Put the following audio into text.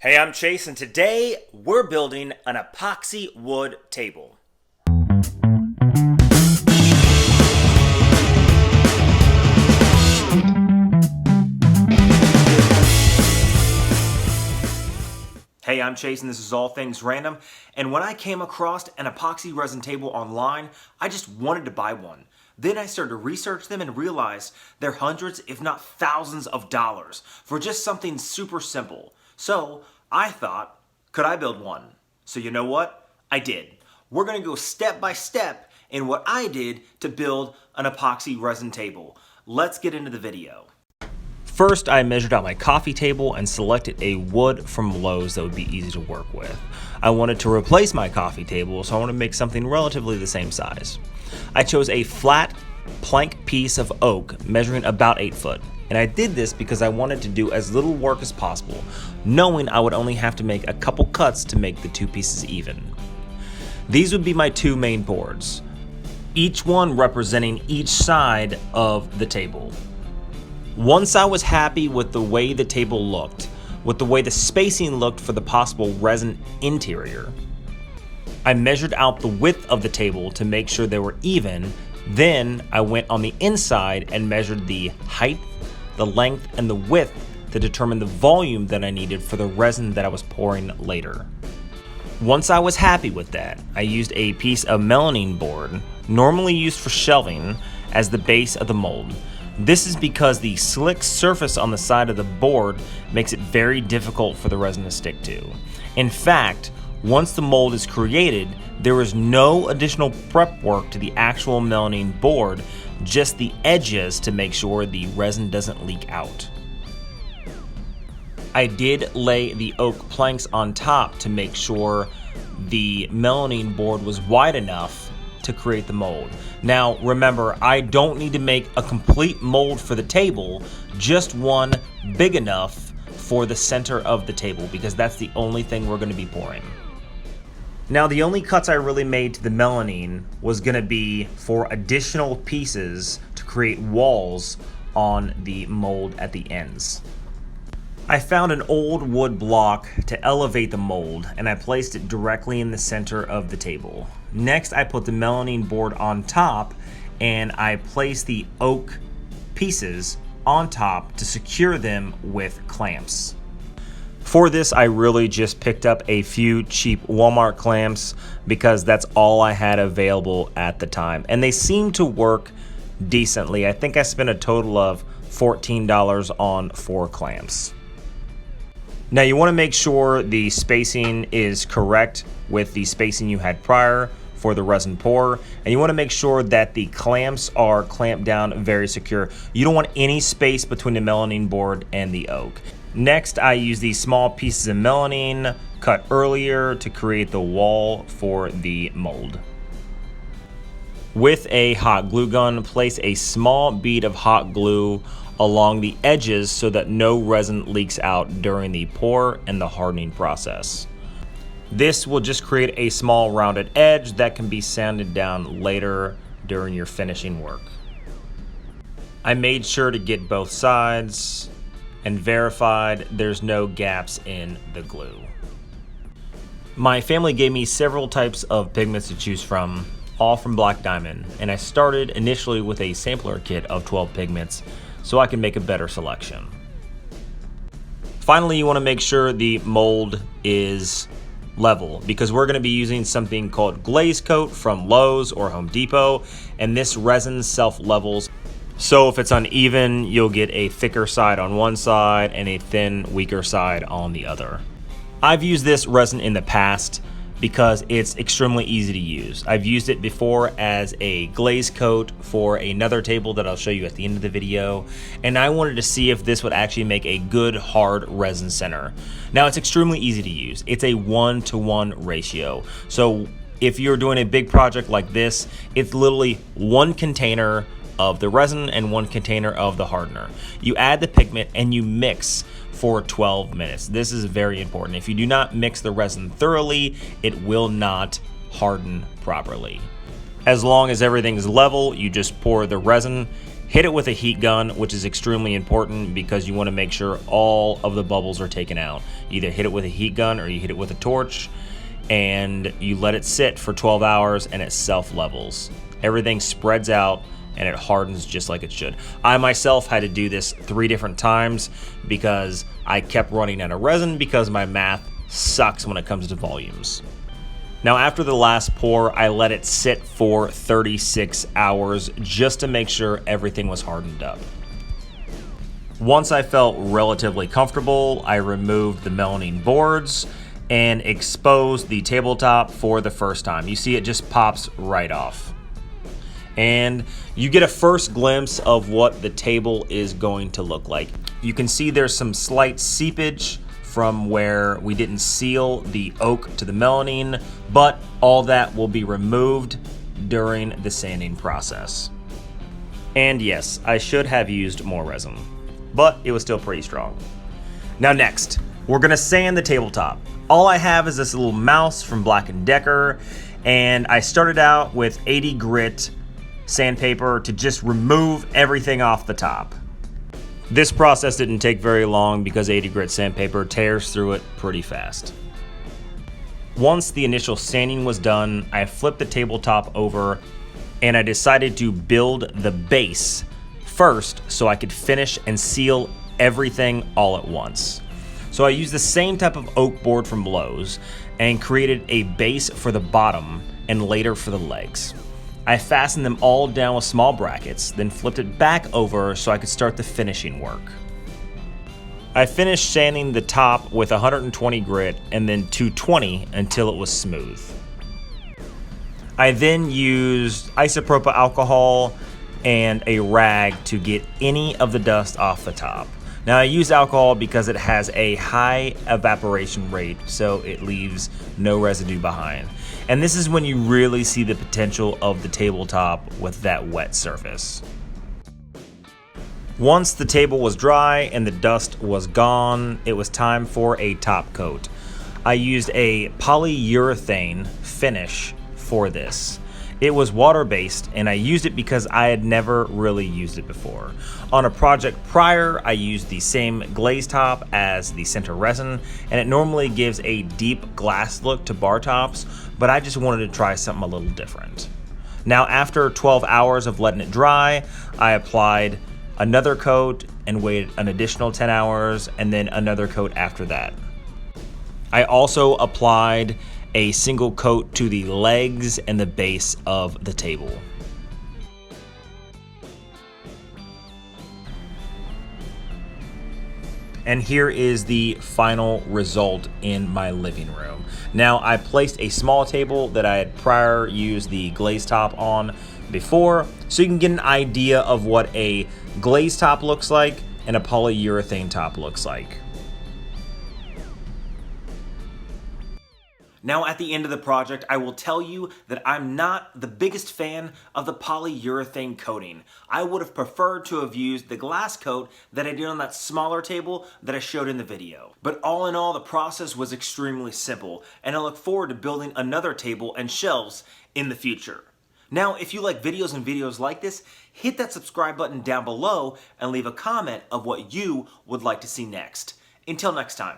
Hey, I'm Chase, and today we're building an epoxy wood table. Hey, I'm Chase, and this is All Things Random. And when I came across an epoxy resin table online, I just wanted to buy one. Then I started to research them and realized they're hundreds, if not thousands of dollars for just something super simple. So I thought, could I build one? So you know what? I did. We're gonna go step by step in what I did to build an epoxy resin table. Let's get into the video. First, I measured out my coffee table and selected a wood from Lowe's that would be easy to work with. I wanted to replace my coffee table, so I wanted to make something relatively the same size. I chose a flat plank piece of oak measuring about 8 foot. And I did this because I wanted to do as little work as possible, knowing I would only have to make a couple cuts to make the two pieces even. These would be my two main boards, each one representing each side of the table. Once I was happy with the way the table looked, with the way the spacing looked for the possible resin interior, I measured out the width of the table to make sure they were even. Then I went on the inside and measured the height, the length, and the width to determine the volume that I needed for the resin that I was pouring later. Once I was happy with that, I used a piece of melamine board, normally used for shelving, as the base of the mold. This is because the slick surface on the side of the board makes it very difficult for the resin to stick to. In fact, once the mold is created, there is no additional prep work to the actual melamine board, just the edges to make sure the resin doesn't leak out. I did lay the oak planks on top to make sure the melamine board was wide enough to create the mold. Now remember, I don't need to make a complete mold for the table, just one big enough for the center of the table, because that's the only thing we're going to be pouring. Now the only cuts I really made to the melamine was going to be for additional pieces to create walls on the mold at the ends. I found an old wood block to elevate the mold, and I placed it directly in the center of the table. Next, I put the melamine board on top, and I placed the oak pieces on top to secure them with clamps. For this, I really just picked up a few cheap Walmart clamps because that's all I had available at the time, and they seem to work decently. I think I spent a total of $14 on 4 clamps. Now you want to make sure the spacing is correct with the spacing you had prior for the resin pour, and you want to make sure that the clamps are clamped down very secure. You don't want any space between the melamine board and the oak. Next, I use these small pieces of melamine cut earlier to create the wall for the mold. With a hot glue gun, place a small bead of hot glue along the edges so that no resin leaks out during the pour and the hardening process. This will just create a small rounded edge that can be sanded down later during your finishing work. I made sure to get both sides and verified there's no gaps in the glue. My family gave me several types of pigments to choose from, all from Black Diamond, and I started initially with a sampler kit of 12 pigments so I can make a better selection. Finally, you want to make sure the mold is level, because we're going to be using something called Glaze Coat from Lowe's or Home Depot, and this resin self-levels. So if it's uneven, you'll get a thicker side on one side and a thin, weaker side on the other. I've used this resin in the past because it's extremely easy to use. I've used it before as a glaze coat for another table that I'll show you at the end of the video, and I wanted to see if this would actually make a good hard resin center. Now it's extremely easy to use. It's a 1-to-1 ratio. So if you're doing a big project like this, it's literally one container of the resin and one container of the hardener. You add the pigment and you mix for 12 minutes. This is very important. If you do not mix the resin thoroughly, it will not harden properly. As long as everything is level, you just pour the resin, Hit it with a heat gun, which is extremely important because you want to make sure all of the bubbles are taken out. Either hit it with a heat gun or you hit it with a torch, and you let it sit for 12 hours and it self-levels. Everything spreads out and it hardens just like it should. I myself had to do this 3 different times because I kept running out of resin because my math sucks when it comes to volumes. Now after the last pour, I let it sit for 36 hours just to make sure everything was hardened up. Once I felt relatively comfortable, I removed the melamine boards and exposed the tabletop for the first time. You see it just pops right off. And you get a first glimpse of what the table is going to look like. You can see there's some slight seepage from where we didn't seal the oak to the melamine, but all that will be removed during the sanding process. And yes, I should have used more resin, but it was still pretty strong. Now next, we're gonna sand the tabletop. All I have is this little mouse from Black & Decker, and I started out with 80 grit sandpaper to just remove everything off the top. This process didn't take very long because 80 grit sandpaper tears through it pretty fast. Once the initial sanding was done, I flipped the tabletop over and I decided to build the base first so I could finish and seal everything all at once. So I used the same type of oak board from Lowe's and created a base for the bottom and later for the legs. I fastened them all down with small brackets, then flipped it back over so I could start the finishing work. I finished sanding the top with 120 grit and then 220 until it was smooth. I then used isopropyl alcohol and a rag to get any of the dust off the top. Now I use alcohol because it has a high evaporation rate, so it leaves no residue behind. And this is when you really see the potential of the tabletop with that wet surface. Once the table was dry and the dust was gone, it was time for a top coat. I used a polyurethane finish for this. It was water-based and I used it because I had never really used it before. On a project prior, I used the same glaze top as the center resin, and it normally gives a deep glass look to bar tops, but I just wanted to try something a little different. Now after 12 hours of letting it dry, I applied another coat and waited an additional 10 hours and then another coat after that. I also applied a single coat to the legs and the base of the table. And here is the final result in my living room. Now I placed a small table that I had prior used the glaze top on before, so you can get an idea of what a glaze top looks like and a polyurethane top looks like. Now at the end of the project, I will tell you that I'm not the biggest fan of the polyurethane coating. I would have preferred to have used the glass coat that I did on that smaller table that I showed in the video. But all in all, the process was extremely simple, and I look forward to building another table and shelves in the future. Now, if you like videos like this, hit that subscribe button down below and leave a comment of what you would like to see next. Until next time.